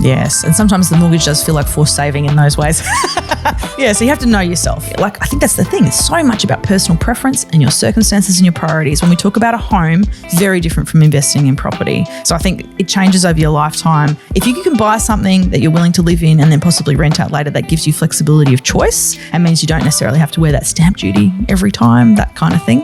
Yes, and sometimes the mortgage does feel like forced saving in those ways. Yeah, so you have to know yourself. Like, I think that's the thing. It's so much about personal preference and your circumstances and your priorities. When we talk about a home, very different from investing in property. So I think it changes over your lifetime. If you can buy something that you're willing to live in and then possibly rent out later, that gives you flexibility of choice and means you don't necessarily have to wear that stamp duty every time, that kind of thing.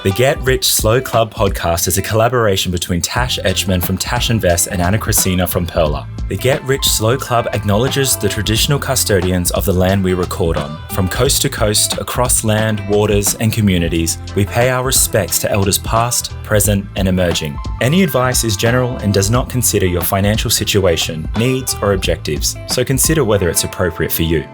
The Get Rich Slow Club podcast is a collaboration between Tash Etchman from Tash Invest and Ana Christina from Perla. The Get Rich Slow Club acknowledges the traditional custodians of the land we record on. From coast to coast, across land, waters, and communities, we pay our respects to elders past, present, and emerging. Any advice is general and does not consider your financial situation, needs, or objectives, so consider whether it's appropriate for you.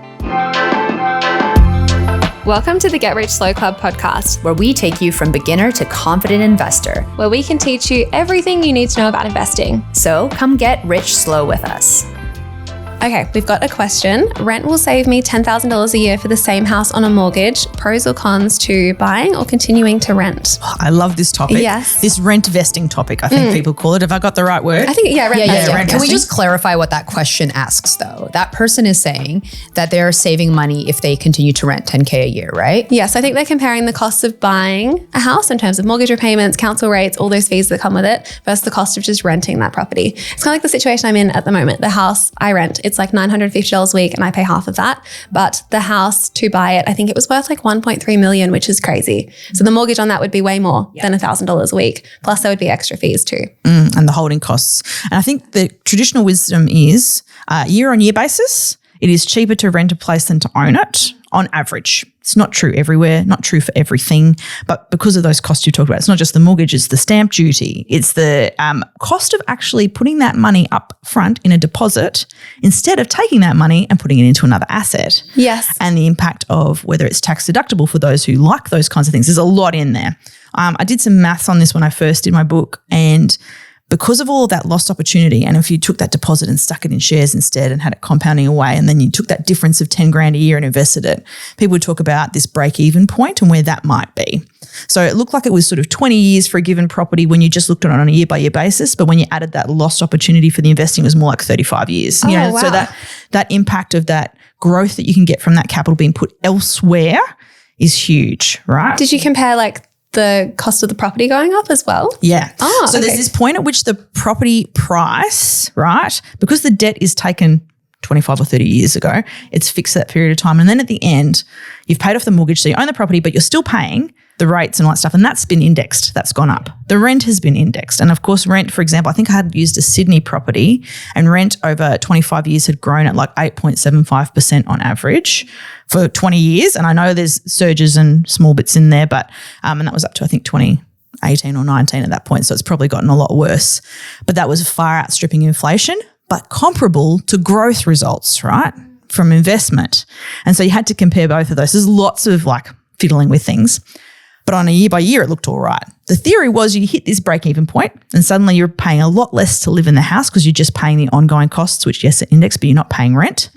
Welcome to the Get Rich Slow Club podcast, where we take you from beginner to confident investor, where we can teach you everything you need to know about investing. So come get rich slow with us. Okay, we've got a question. Rent will save me $10,000 a year for the same house on a mortgage. Pros or cons to buying or continuing to rent? I love this topic. Yes. This rentvesting topic, I think people call it. Have I got the right word? I think, rentvesting. Can we just clarify what that question asks, though? That person is saying that they're saving money if they continue to rent $10K a year, right? Yes, I think they're comparing the cost of buying a house in terms of mortgage repayments, council rates, all those fees that come with it, versus the cost of just renting that property. It's kind of like the situation I'm in at the moment. The house I rent, it's like $950 a week and I pay half of that. But the house to buy it, I think it was worth like 1.3 million, which is crazy. So the mortgage on that would be way more than $1,000 a week. Plus there would be extra fees too. And the holding costs. And I think the traditional wisdom is year on year basis, it is cheaper to rent a place than to own it on average. It's not true everywhere, not true for everything, but because of those costs you talked about, it's not just the mortgage, it's the stamp duty, it's the cost of actually putting that money up front in a deposit instead of taking that money and putting it into another asset. Yes. And the impact of whether it's tax deductible for those who like those kinds of things. There's a lot in there. I did some maths on this when I first did my book, and because of all of that lost opportunity, and if you took that deposit and stuck it in shares instead and had it compounding away, and then you took that difference of 10 grand a year and invested it, people would talk about this break-even point and where that might be. So it looked like it was sort of 20 years for a given property when you just looked at it on a year-by-year basis, but when you added that lost opportunity for the investing, it was more like 35 years. Wow. So that impact of that growth that you can get from that capital being put elsewhere is huge, right? Did you compare like the cost of the property going up as well? Yeah. So there's this point at which the property price, right, because the debt is taken 25 or 30 years ago, it's fixed that period of time. And then at the end, you've paid off the mortgage, so you own the property, but you're still paying the rates and all that stuff. And that's been indexed. That's gone up. The rent has been indexed. And of course, rent, for example, I think I had used a Sydney property, and rent over 25 years had grown at like 8.75% on average for 20 years. And I know there's surges and small bits in there, but, and that was up to, I think, 2018 or 19 at that point. So it's probably gotten a lot worse. But that was far outstripping inflation, but comparable to growth results, right, from investment. And so you had to compare both of those. There's lots of like fiddling with things. But on a year by year, it looked all right. The theory was you hit this break-even point and suddenly you're paying a lot less to live in the house because you're just paying the ongoing costs, which, yes, are indexed, but you're not paying rent.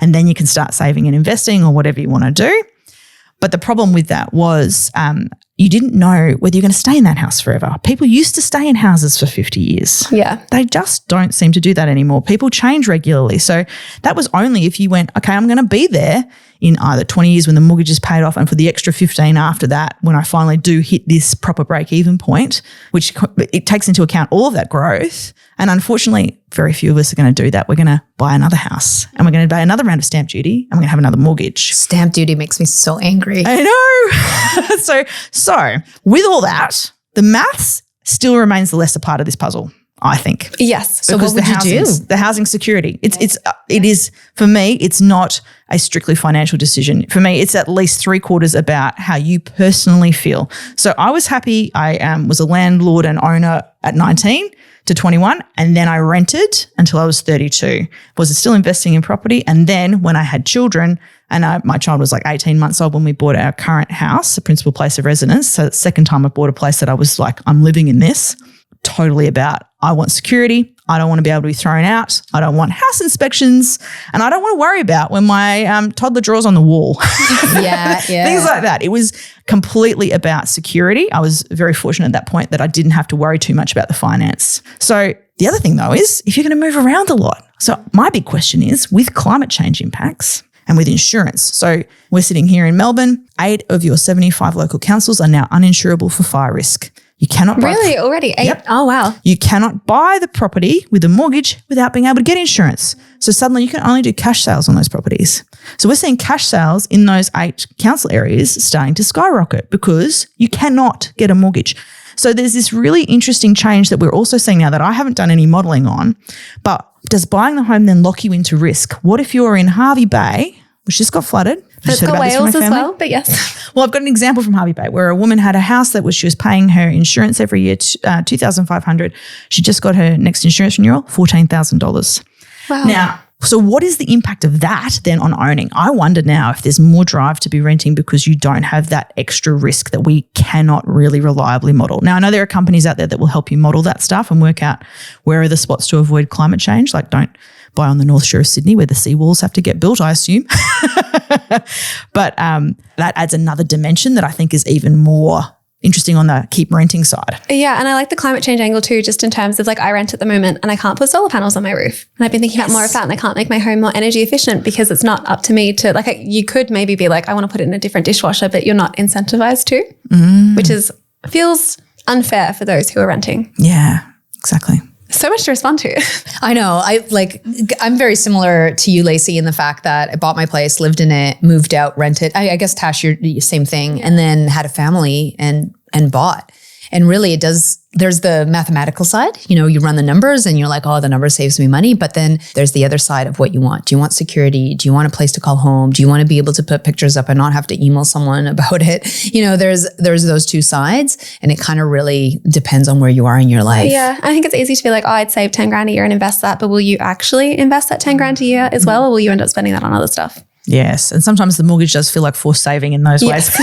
And then you can start saving and investing or whatever you want to do. But the problem with that was you didn't know whether you're going to stay in that house forever. People used to stay in houses for 50 years. Yeah. They just don't seem to do that anymore. People change regularly. So that was only if you went, okay, I'm going to be there in either 20 years when the mortgage is paid off and for the extra 15 after that when I finally do hit this proper break-even point, which it takes into account all of that growth. And unfortunately, very few of us are going to do that. We're going to buy another house and we're going to pay another round of stamp duty and we're going to have another mortgage. Stamp duty makes me so angry. I know. So with all that, the maths still remains the lesser part of this puzzle, I think. Yes. So what would you do? The housing security. It is for me, it's not a strictly financial decision. For me, it's at least 3/4 about how you personally feel. So I was happy. I was a landlord and owner at 19 to 21, and then I rented until I was 32. Was still investing in property. And then when I had children, and my child was like 18 months old when we bought our current house, a principal place of residence. So the second time I bought a place that I was like, I'm living in this. totally about, I want security. I don't want to be able to be thrown out. I don't want house inspections. And I don't want to worry about when my toddler draws on the wall. Yeah. Things like that. It was completely about security. I was very fortunate at that point that I didn't have to worry too much about the finance. So the other thing though is if you're going to move around a lot. So my big question is with climate change impacts and with insurance. So we're sitting here in Melbourne. 8 of your 75 local councils are now uninsurable for fire risk. You cannot buy Really? Already? 8? Yep. Oh, wow. You cannot buy the property with a mortgage without being able to get insurance. So suddenly you can only do cash sales on those properties. So we're seeing cash sales in those 8 council areas starting to skyrocket because you cannot get a mortgage. So there's this really interesting change that we're also seeing now that I haven't done any modelling on, but does buying the home then lock you into risk? What if you're in Hervey Bay, which just got flooded? It's got Wales as well, but yes. Well, I've got an example from Hervey Bay where a woman had a house that she was paying her insurance every year, $2,500. She just got her next insurance renewal, $14,000. Wow. Now, so what is the impact of that then on owning? I wonder now if there's more drive to be renting because you don't have that extra risk that we cannot really reliably model. Now, I know there are companies out there that will help you model that stuff and work out where are the spots to avoid climate change. Like don't buy on the North Shore of Sydney where the seawalls have to get built, I assume. But that adds another dimension that I think is even more interesting on the keep renting side. Yeah, and I like the climate change angle too, just in terms of like I rent at the moment and I can't put solar panels on my roof. And I've been thinking about more of that and I can't make my home more energy efficient because it's not up to me to like, you could maybe be like, I want to put it in a different dishwasher, but you're not incentivized to, which feels unfair for those who are renting. Yeah, exactly. So much to respond to. I know. I'm very similar to you, Lacey, in the fact that I bought my place, lived in it, moved out, rented. I guess, Tash, you're the same thing. And then had a family and bought. And really there's the mathematical side. You know, you run the numbers and you're like, oh, the number saves me money. But then there's the other side of what you want. Do you want security? Do you want a place to call home? Do you want to be able to put pictures up and not have to email someone about it? You know, there's those two sides and it kind of really depends on where you are in your life. Yeah. I think it's easy to be like, oh, I'd save 10 grand a year and invest that. But will you actually invest that 10 grand a year as well? Or will you end up spending that on other stuff? Yes. And sometimes the mortgage does feel like forced saving in those ways.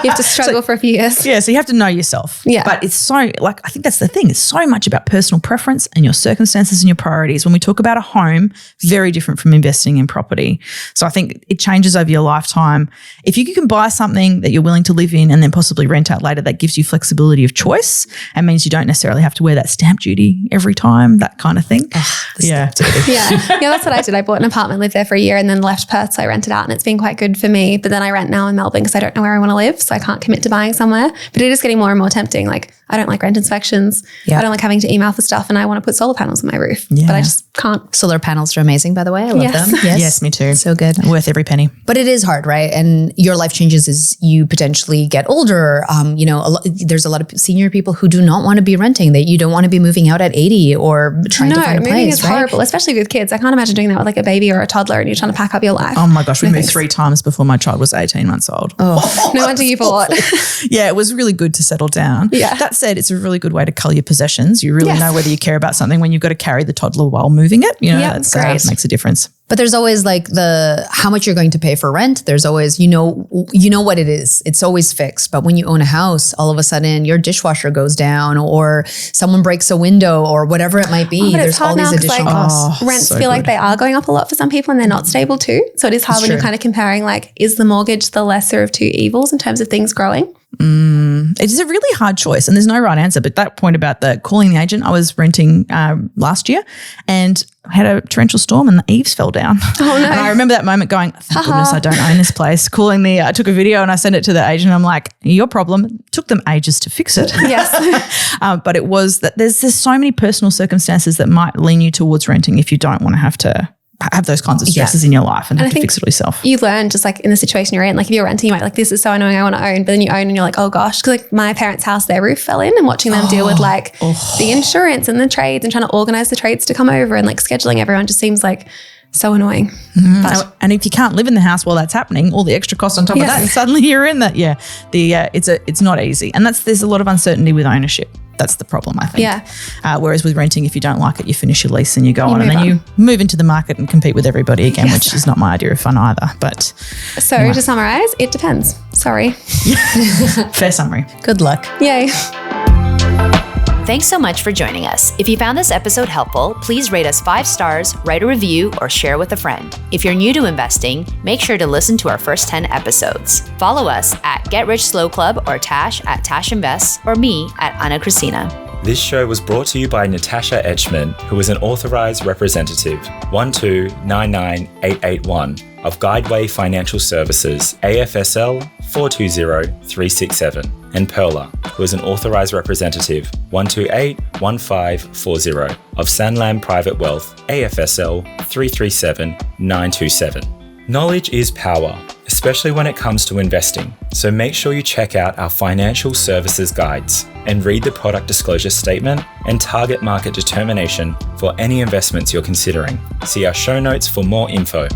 You have to struggle for a few years. Yeah. So you have to know yourself. Yeah. But it's so I think that's the thing. It's so much about personal preference and your circumstances and your priorities. When we talk about a home, very different from investing in property. So I think it changes over your lifetime. If you can buy something that you're willing to live in and then possibly rent out later, that gives you flexibility of choice and means you don't necessarily have to wear that stamp duty every time, that kind of thing. Yeah, that's what I did. I bought an apartment, lived there for a year and then left Perth. So I rented out and it's been quite good for me. But then I rent now in Melbourne because I don't know where I want to live. So I can't commit to buying somewhere. But it is getting more and more tempting. Like I don't like rent inspections. Yeah. I don't like having to email for stuff and I want to put solar panels on my roof. Yeah. But I just can't. Solar panels are amazing, by the way. I love them. Yes, me too. So good. Worth every penny. But it is hard, right? And your life changes as you potentially get older. You know, there's a lot of senior people who do not want to be renting, that you don't want to be moving out at 80 or trying to find a place. Moving is horrible, especially with kids. I can't imagine doing that with like a baby or a toddler and you're trying to pack up your life. Oh my gosh, we moved 3 times before my child was 18 months old. Oh, no wonder you bought. Yeah, it was really good to settle down. Yeah. That said, it's a really good way to cull your possessions. You really know whether you care about something when you've got to carry the toddler while moving it. You know, that's great. Makes a difference. But there's always like how much you're going to pay for rent. There's always, you know what it is. It's always fixed. But when you own a house, all of a sudden your dishwasher goes down or someone breaks a window or whatever it might be. There's all these additional costs. Rents feel like they are going up a lot for some people and they're not stable too. So it is hard when you're kind of comparing like, is the mortgage the lesser of two evils in terms of things growing? It is a really hard choice and there's no right answer. But that point about calling the agent, I was renting last year and had a torrential storm and the eaves fell down. Oh no. And I remember that moment going, thank goodness I don't own this place. I took a video and I sent it to the agent. I'm like, your problem. It took them ages to fix it. Yes. But it was that there's so many personal circumstances that might lean you towards renting if you don't want to have those kinds of stresses in your life and have to fix it all yourself. You learn just like in the situation you're in, like if you're renting, you might like, this is so annoying, I want to own, but then you own and you're like, oh gosh, because like my parents' house, their roof fell in and watching them deal with like the insurance and the trades and trying to organize the trades to come over and like scheduling everyone just seems like so annoying. Mm-hmm. And if you can't live in the house while that's happening, all the extra costs on top of that, and suddenly you're in that. Yeah, it's not easy, and there's a lot of uncertainty with ownership. That's the problem, I think. Yeah. Whereas with renting, if you don't like it, you finish your lease and you go on, and then you move into the market and compete with everybody again, which is not my idea of fun either. But so to summarize, it depends. Sorry. Fair summary. Good luck. Yay. Thanks so much for joining us. If you found this episode helpful, please rate us 5 stars, write a review, or share with a friend. If you're new to investing, make sure to listen to our first 10 episodes. Follow us at Get Rich Slow Club or Tash at Tash Invest or me at Ana Cristina. This show was brought to you by Natasha Etchman, who is an authorised representative 1299881 of Guideway Financial Services, AFSL 420367, and Perla, who is an authorised representative 1281540 of Sanlam Private Wealth, AFSL 337927. Knowledge is power, especially when it comes to investing. So make sure you check out our financial services guides and read the product disclosure statement and target market determination for any investments you're considering. See our show notes for more info.